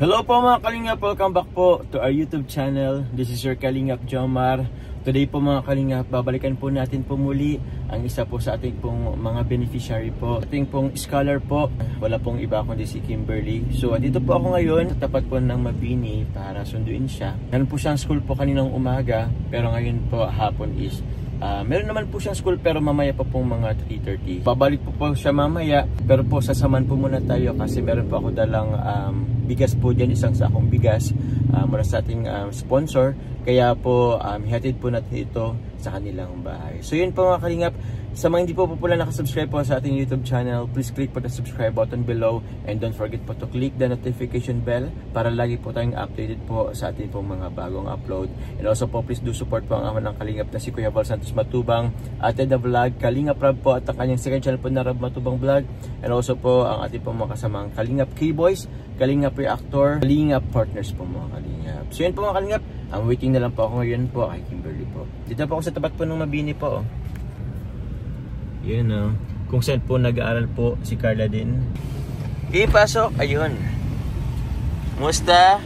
Hello po mga Kalingap, welcome back po to our YouTube channel. This is your Kalingap Jomar. Today po mga Kalingap, babalikan po natin po muli ang isa po sa ating pong mga beneficiary po. Ating pong scholar po, wala pong iba kundi si Kimberly. So dito po ako ngayon, tapat po ng Mabini para sunduin siya. Meron po siyang school po kaninang umaga, pero ngayon po hapon is meron naman po siyang school pero mamaya pa pong mga 3:30. Babalik po siya mamaya, pero po sasaman po muna tayo kasi meron po ako dalang bigas po dyan, isang sakong bigas mula sa ating sponsor. Kaya po hihatid po natin ito sa kanilang bahay. So yun po mga Kalingap, sa mga hindi po pala nakasubscribe po sa ating YouTube channel, please click po the subscribe button below and don't forget po to click the notification bell para lagi po tayong updated po sa ating pong mga bagong upload. And also po, please do support po ang ama ng Kalingap na si Kuya Val Santos Matubang, Ate The Vlog, Kalingap Rab po at ang kanyang second channel po na Rab Matubang Vlog, and also po ang ating pong mga kasamang Kalingap K-Boys, Kalingap Reactor, Kalingap Partners po mga Kalingap. So yun po mga Kalingap, ang waiting na lang po ako ngayon po kay Kimberly po. Dito po ako sa tapat po ng Mabini po. Yun kung saan po nag-aaral po si Carla din. Ipasok, ayun. Musta?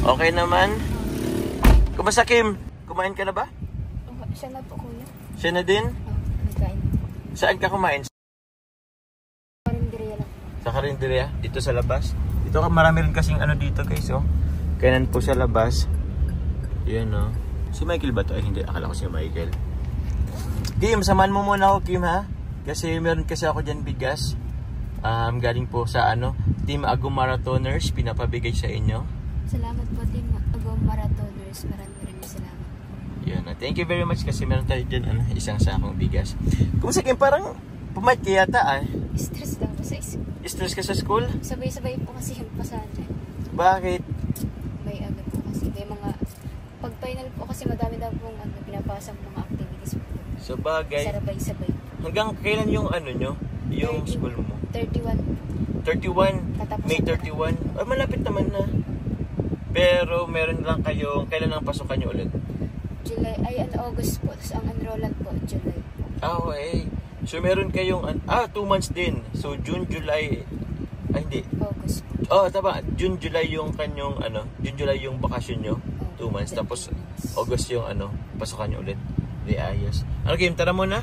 Okay naman? Kumusta Kim? Kumain ka na ba? Siya na po kuya. Siya na din? Nagkain. Saan ka kumain? Karinderya lang. Sa karinderya? Dito sa labas? Dito marami rin kasing ano dito guys Kainan po sa labas. Yun Si Michael ba to? Ay hindi, akala ko si Michael. Kim, samahan mo muna ako Kim ha. Kasi meron kasi ako dyan bigas. Galing po sa Team Agum Marathoners, pinapabigay sa inyo. Salamat po Team Agum Marathoners. Maraming salamat. Yun thank you very much kasi meron tayo dyan isang sakong bigas. Kumusta Kim? Parang pumayat ka yata Stress lang po sa school. Stress ka sa school? Sabay-sabay po kasi yung pasahan. Bakit? May agad po kasi. May mga pag final po kasi madami daw pong pinapasang mga activities po. Sa bagay. Sabay-sabay. Hanggang kailan yung nyo? Yung 30, school mo? 31. 31? Katapos May 31? Malapit naman na. Pero meron lang kayong, kailan ang pasukan nyo ulit? July, August po. Tapos ang enrollan po, July po. Okay. So meron kayong, 2 months din. So June, July, hindi. August po. Tama. June, July yung kanyong, June, July yung bakasyon nyo. 2 months. Tapos August yung, pasukan nyo ulit. Di ayos. Kim, tara muna.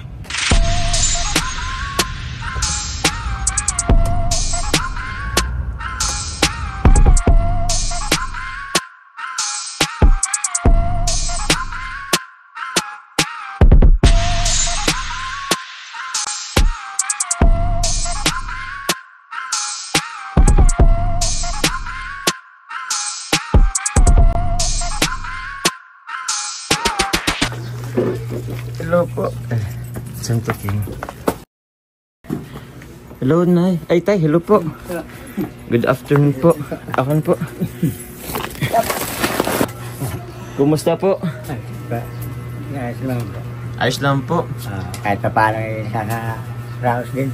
Hello po. Santo King. Hello, Nay. Ay, Tay. Hello po. Good afternoon po. Akan po. Kumusta po? Ayos lang po. Ayos lang po. Kahit pa paano nakaka-raos din.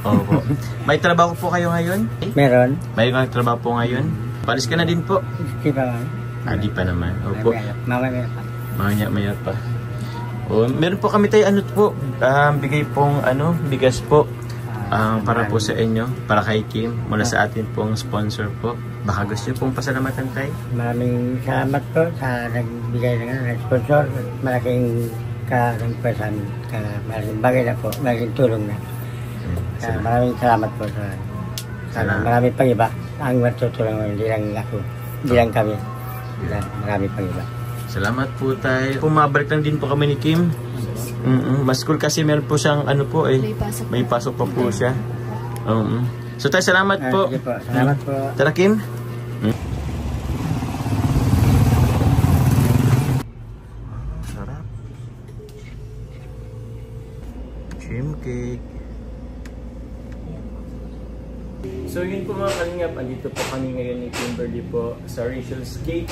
Opo. May trabaho po kayo ngayon? Meron. May trabaho po ngayon? Palis ka na din po? Di pa man. Di pa naman. Opo. Mamaya pa. Maya pa. Meron po kami tayo po, bigay pong bigas po para po sa inyo, para kay Kim, mula sa atin pong sponsor po. Baka gusto nyo pong pasalamatan tayo. Maraming salamat po sa nagbigay ng sponsor. Malaking karampasan, malaking bagay na po, malaking tulong na. Maraming salamat po sa maraming pang iba. Ang matutulong hindi lang ako, hindi lang kami. Maraming pang iba. Salamat po tayo. Pumabalik lang din po kami ni Kim. Mas cool kasi meron po siyang may pasok pa po siya. So tayo, salamat po. Sige po. Salamat po. Tara Kim. Sarap. Cream cake. So yun po mga Kalingap, andito po kami ngayon ni Kimberly po sa Rachel's Cake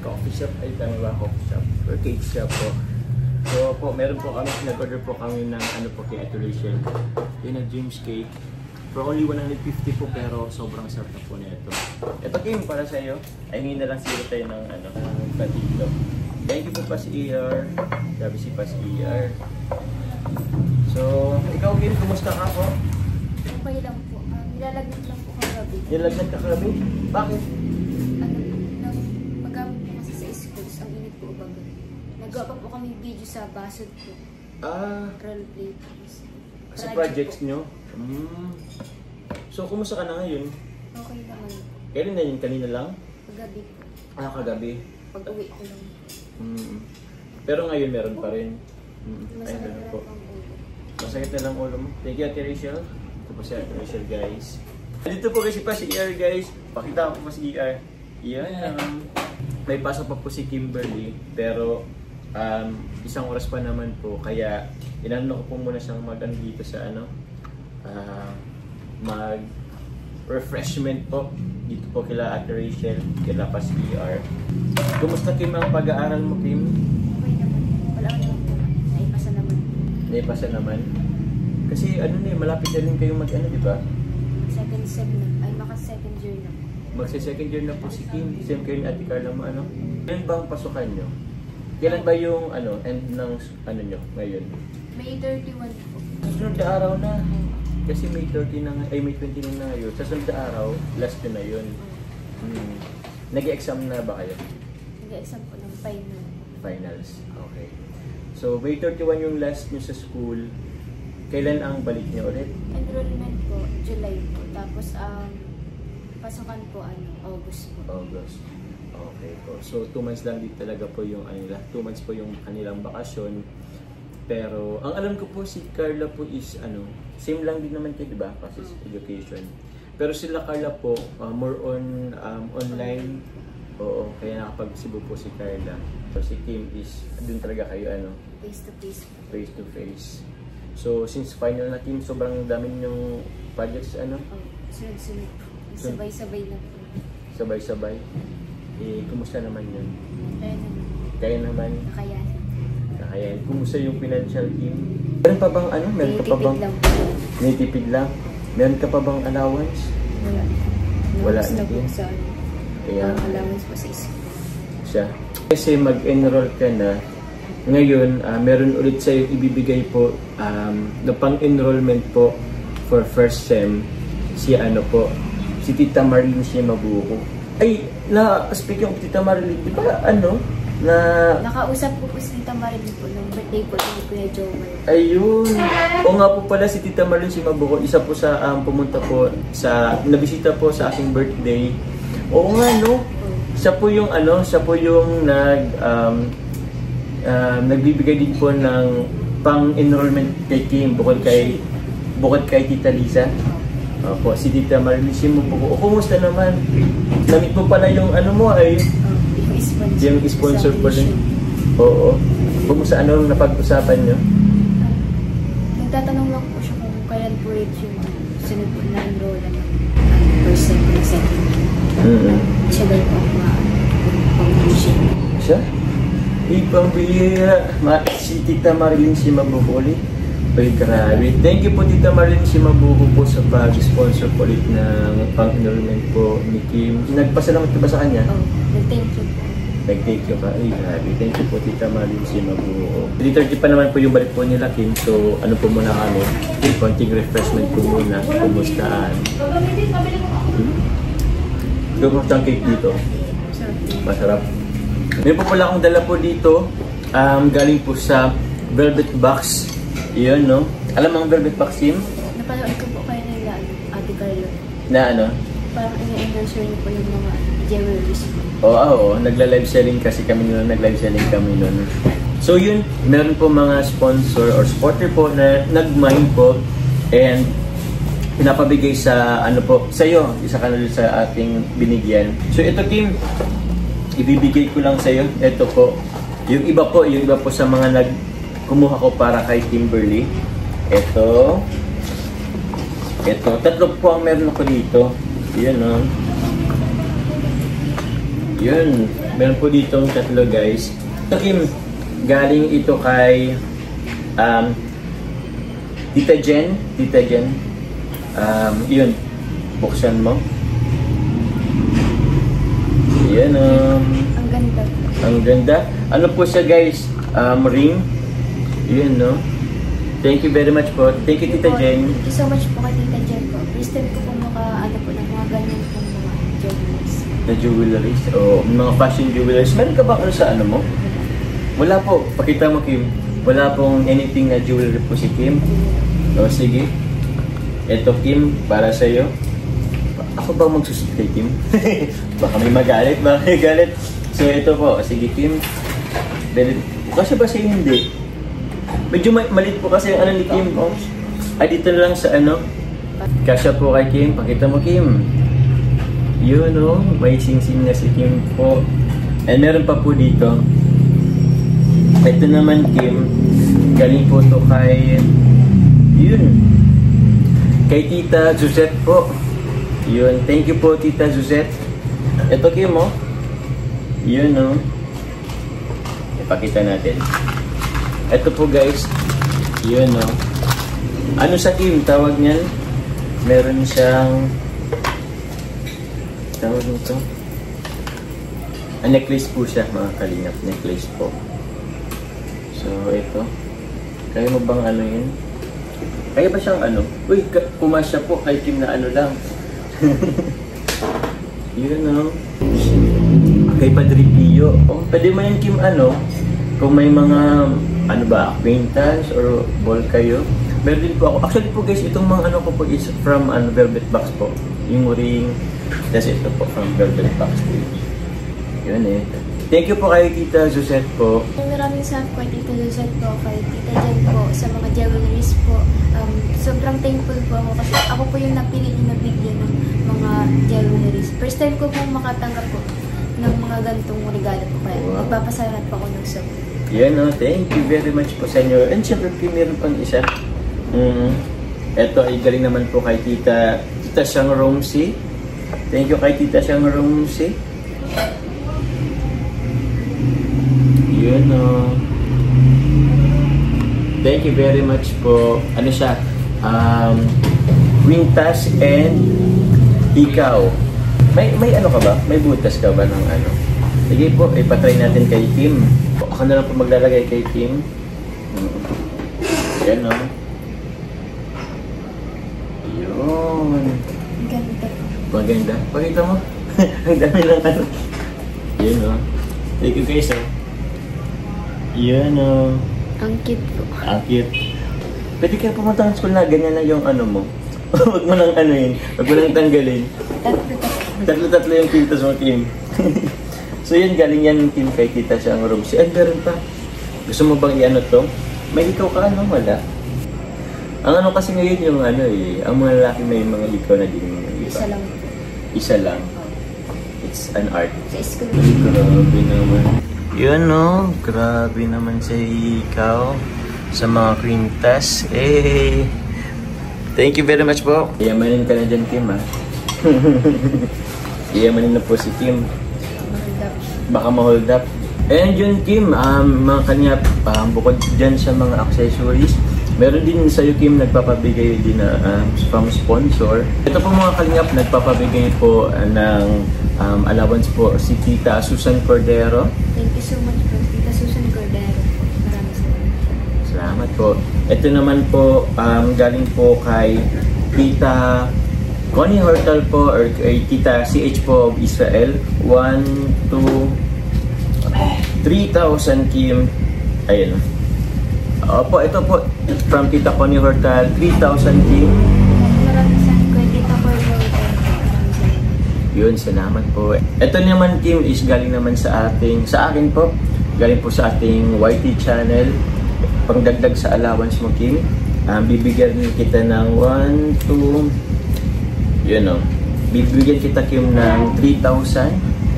Coffee Shop. Ay tama ba? Coffee Shop or Cake Shop po. So po, meron po kami, nag-order po kami ng kay Ate Rachel. Yun ang James Cake. For only 150 po, pero sobrang sarap na po nito. Ito Kim, para sa iyo, ay hindi na lang sila tayo ng patilo. Thank you po Pas ER. Grabe si Pas ER. So, ikaw Kim, kumusta ka po? Okay lang po. Nilalagyan lang po kagabi. kagabi. Nilagnat ka kagabi? Bakit? Ano, nang paggamit po kasi sa schools, ang init po baga. Nagawa pa po kami video sa basod po. Roleplay po. Sa projects nyo? So, kumusta ka na ngayon? Okay naman po. Kailan na yun? Kanina lang? Kagabi po. Kagabi. Pag-uwi ko lang. Pero ngayon meron pa rin. Ay, Masakit na meron lang po. ang ulo. Masakit na lang ulo mo. Thank you, Ate Rachel. Ito po si Ate Rachel, guys. Dito po kasi pa si ER, guys. Pakita ko po si ER. Yan. May pasok pa po si Kimberly. Pero, isang oras pa naman po. Kaya, inano ko po muna siyang dito sa mag-refreshment po. Dito po kila Ate Rachel, kila pa si ER. Kumusta, Kim, ang pag-aaral mo, Kim? Okay naman. Wala ka naman po. Naipasa naman. Naipasa naman. Kasi malapit na rin kayong mag-ano, di ba? Second sem na. Ay, maka-second year na. Magsa-second year na po si Kim. Same kayo ni Ate Carla mo, ano? Kailan ba ang pasukan nyo? Kailan ba yung end ng nyo ngayon? May 31 po. Susunod na araw na. Kasi May 30 na ay May 20 na ngayon. Sa sunod na araw, last na yun. Nag-exam na ba kayo? Nag-exam po ng final. Finals. Okay. So, May 31 yung last nyo sa school. Kailan ang balik nyo ulit? Enrollment po, July po. Tapos, pasukan po, August po. August. Okay po. So, 2 months lang dito talaga po yung 2 months po yung kanilang bakasyon. Pero, ang alam ko po si Carla po is same lang din naman kayo, diba? Kasi education. Pero sila Carla po, more on online. Oo, kaya nakapag-Cebu po si Carla. So, si Kim is, dun talaga kayo, Face to face po. face to face. So, since final na Kim, sobrang dami yung projects, Sunod-sunod po. Sabay-sabay na po. Sabay-sabay. Kumusta naman yun? Kaya naman. Kaya naman, Nakayanin. kaya kumusta yung financial team? Meron pa bang Meron ka pa bang lang po. natipid lang? Meron ka pa bang allowance? Wala. Wala Naubos na na po din. sa Kaya allowance po sa school. siya. Kasi mag-enroll ka na, ngayon, meron ulit sa'yo ibibigay po na pang-enrollment po for first sem si si Tita Marlene Shimabuko. Ay, speaking of Tita Marlene, di ba Nakausap ko po si Tita Marlene po nung birthday po ni Kuya Jomar. Ayun. O nga po pala si Tita Marlene Shimabuko, isa po sa pumunta po nabisita po sa aking birthday. Oo nga, no? Siya po yung nagbibigay din po ng pang-enrollment kay Kim bukod kay Tita Lisa. Opo, si Tita Marlene Shimabuko. O, kumusta naman? Namit mo pala yung yung sponsor po rin. Oo. Kumusta napag-usapan nyo? Nagtatanong lang po siya kung kailan po rin yung sunod po na enroll ng first sem and second. Siya daw po pang-tuition. Siya? Ibang bihira. Si Tita Marlene Shimabuko ulit. Ay, grabe. Thank you po Tita Marlene Shimabuko po sa pag-sponsor po ulit ng pang-enrollment po ni Kim. Nagpasalamat ka ba sa kanya? Nag-thank you po. Nag-thank you ka? Ay, grabe. Thank you po Tita Marlene Shimabuko. 3:30 pa naman po yung balik po nila Kim. So, po muna kami. Konting refreshment po muna. Kumustaan. Kumusta ang cake dito? Masarap. Meron po pala akong dala po dito. Galing po sa Velvet Box. Yun, no? Alam mo ang Velvet Box, Kim? Napanood ko po kayo nila, Ate Carla. Na Parang ina-endorse niyo po yung mga jewelries po. Oo, nagla-live selling kasi kami noon. Nag-live selling kami noon. So yun, meron po mga sponsor or supporter po na nag-mine po and pinapabigay sa sa'yo, isa ka na sa ating binigyan. So ito Kim, ibibigay ko lang sa'yo. Ito po, yung iba po sa mga kumuha ko para kay Kimberly. Ito, tatlo po ang meron ako dito. Yan o. Yun, meron po dito ang tatlo guys. Ito Kim, galing ito kay Tita Jen. Yun, buksan mo. Yan Ang ganda. Ang ganda. Ano po siya guys? Ring. Yun, no? Thank you very much po. Thank you, Tita Jen. Thank you so much po kay Tita Jen po. First time ko po po ng mga ganyan pong mga jewelries. Na jewelries? O mga fashion jewelries. Meron ka ba ano sa ano mo? Wala po. Pakita mo, Kim. Wala pong anything na jewelry po si Kim. O sige. Ito, Kim, para sa'yo. Ako ba magsusot kay Kim? Baka may magalit, baka may galit. So ito po. Sige, Kim. Kasi ba sa'yo hindi? Medyo malit po kasi ang ano ni Kim. Oh. Ay, dito lang sa ano. Kasya po kay Kim. Pakita mo, Kim. Yun, oh. May sing-sing na si Kim po. And meron pa po dito. Ito naman, Kim. Galing po to kay... Yun. Kay Tita Suzette po. Yun. Thank you po, Tita Suzette. Ito, Kim, oh. Yun, oh. Ipakita natin. Ito po, guys. Yun, oh. Ano sa Kim? Tawag niyan? Meron siyang... Tawag nito? Necklace po siya, mga kalingap. Necklace po. So, ito. Kaya mo bang ano yun? Kaya ba siyang ano? Uy, pumasya po kay Kim na ano lang. Yun, oh. Kay Padre Pio. Oh, pwede mo yan, Kim, ano? Kung may mga, ano ba, acquaintance or ball kayo. Meron din po ako. Actually po guys, itong mga ano ko po is from Velvet Box po. Yung ring. Kasi ito po from Velvet Box po. Yun eh. Thank you po kay Tita Suzette po. Maraming salamat kay Tita Suzette po, kay Tita Jen po, sa mga jewelries po. Sobrang thankful po ako kasi ako po yung napili na bigyan ng mga jewelries. First time ko po makatanggap po ng mga ganitong regalo po. Kaya nagpapasalamat po ako ng sobrang. Yan o, thank you very much po sa inyo. And syempre, meron pang isa. Ito ay galing naman po kay Tita Siang Romsey. Thank you kay Tita Siang Romsey. Yun o. Thank you very much po. Ano siya? Quintas and ikaw. May ano ka ba? May butas ka ba ng ano? Sige po, ipatry natin kay Kim. Ako na lang po maglalagay kay Kim. Yan o. Yun. Ganda. Maganda. Pakita mo. Ang dami lang ano. Yun o. Thank you guys o. Yun o. Ang cute po. Ang cute. Pwede ka pumunta ng school na ganyan na yung ano mo. Huwag mo nang ano yun. Huwag mo nang tanggalin. Tatlo-tatlo yung quintas mo, Kim. So yun, galing yan Kim kay Tita Siang Romsey. Ay, meron pa. Gusto mo bang i-ano to? May ikaw ka ano? Wala. Ang ano kasi ngayon yung ano eh. Ang mga lalaki may mga ikaw na din. Isa lang po. Isa lang. It's an art. Sa school. Grabe naman. Yun no. Grabe naman sa ikaw. Sa mga quintas. Eh. Thank you very much po. Iyamanin ka na dyan, Kim ha. Iyamanin na po si Kim. Baka ma-hold up. And yun, Kim, mga kanya, bukod dyan sa mga accessories, meron din sa'yo, Kim, nagpapabigay din na from sponsor. Ito po mga kalingap, nagpapabigay po ng allowance po si Tita Susan Cordero. Thank you so much po, Tita Susan Cordero. Maraming salamat. Salamat po. Ito naman po, galing po kay Tita Connie Hortal po, or kay Tita CH po of Israel. 3,000 Kim. Ayun. Opo, ito po from Tita Connie Hortal, 3,000 Kim. Maraming salamat kay Tita Cordero. Yun, salamat po. Ito naman, Kim, is galing naman sa akin po. Galing po sa ating YT channel. Pangdagdag sa allowance mo, Kim. Bibigyan kita ng 1, 2, yun o. Bibigyan kita, Kim, ng 3,000.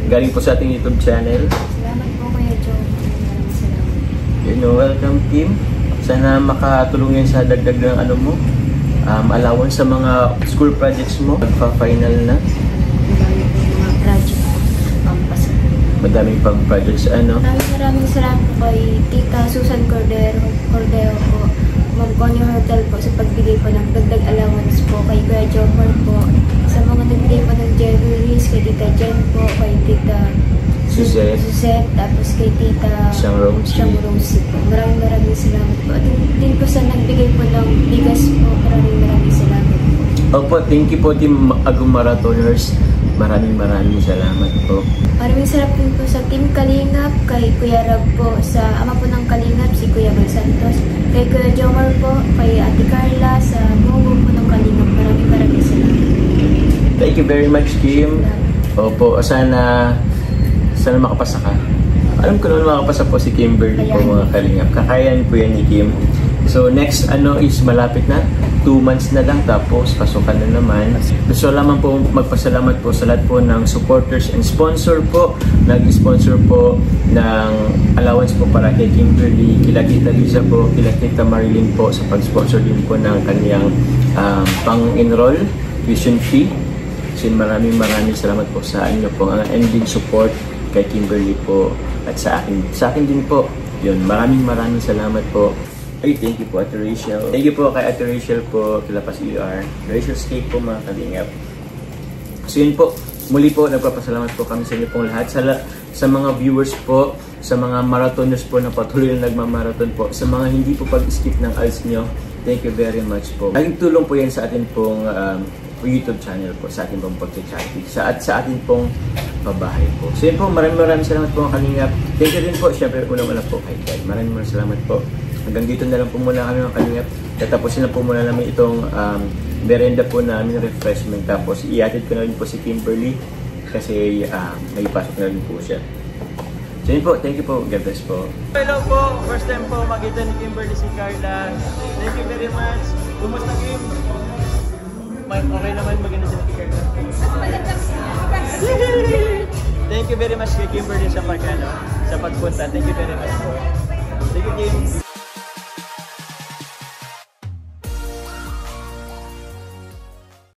Galing po sa ating YouTube channel. Salamat po, Kuya Joe. Maraming salamat. You know, welcome, Kim. Sana makatulong yan sa dagdag ng ano mo. Allowance sa mga school projects mo. Magpa-final na. Madami po mga project pampasa. Madaming pang projects, ano. Maraming salamat po kay Tita Susan Cordero po. Ma'am Connie Hotel po sa pagbigay po ng dagdag allowance po. Kay Kuya Jomar po sa mga nagbigay po ng jewelries. Kay Tita Jen po. Kay Tita Suzette, tapos kay Tita Siang Romsey po. Maraming salamat po. At din po sa nagbigay po ng bigas po. Maraming salamat po. Opo, thank you po Team Agum Marathoners. Maraming salamat po. Maraming salamat din po sa Team Kalingap, kay Kuya Rab po, sa ama po ng Kalingap, si Kuya Bal Santos, kay Kuya Jomar po, kay Ate Carla, sa buo po ng Kalingap. Maraming salamat. Thank you very much, Kim. Opo, sana makapasa ka. Alam ko naman makapasa po si Kimberly po, mga Kalingap. Kakayanin po yan ni Kim. So next is malapit na, 2 months na lang, tapos pasukan na naman. Gusto lamang po magpasalamat po sa lahat po ng supporters and sponsor po. Nag-sponsor po ng allowance po para kay Kimberly, kila Tita Lisa po, kila Tita Marilyn po sa pag-sponsor din po ng kaniyang pang-enroll tuition fee. So maraming salamat po sa inyo po, ang ending support kay Kimberly po at sa akin din po. Yun, maraming salamat po. Ay, thank you po Ate Rachel. Thank you po kay Ate Rachel po, Kilapas ER. Rachel's Cake po, mga Kalingap. So yun po, muli po, nagpapasalamat po kami sa inyo pong lahat. Sa mga viewers po, sa mga marathoners po na patuloy na nagmamarathon po, sa mga hindi po pag-skip ng ads nyo, thank you very much po. Laging tulong po yan sa atin pong YouTube channel po, sa ating pong pag-charity, sa ating pong pabahay po. So yun po, maraming salamat po mga Kalingap. Thank you din po, syempre unang-una po kay God. Maraming salamat po. Hanggang dito na lang po muna kami mga Kalingap. Tatapusin na po muna namin itong merenda po namin, refreshment. Tapos iatid ko na rin po si Kimberly kasi may pasok na rin po siya. So yun po, thank you po. God bless po. Hello po, first time po makita ni Kimberly si Carla. Thank you very much. Kumusta Kim? Okay naman, maganda sila kay Carla. Thank you very much kay Kimberly sa pagpunta. Thank you very much po. Thank you Kim.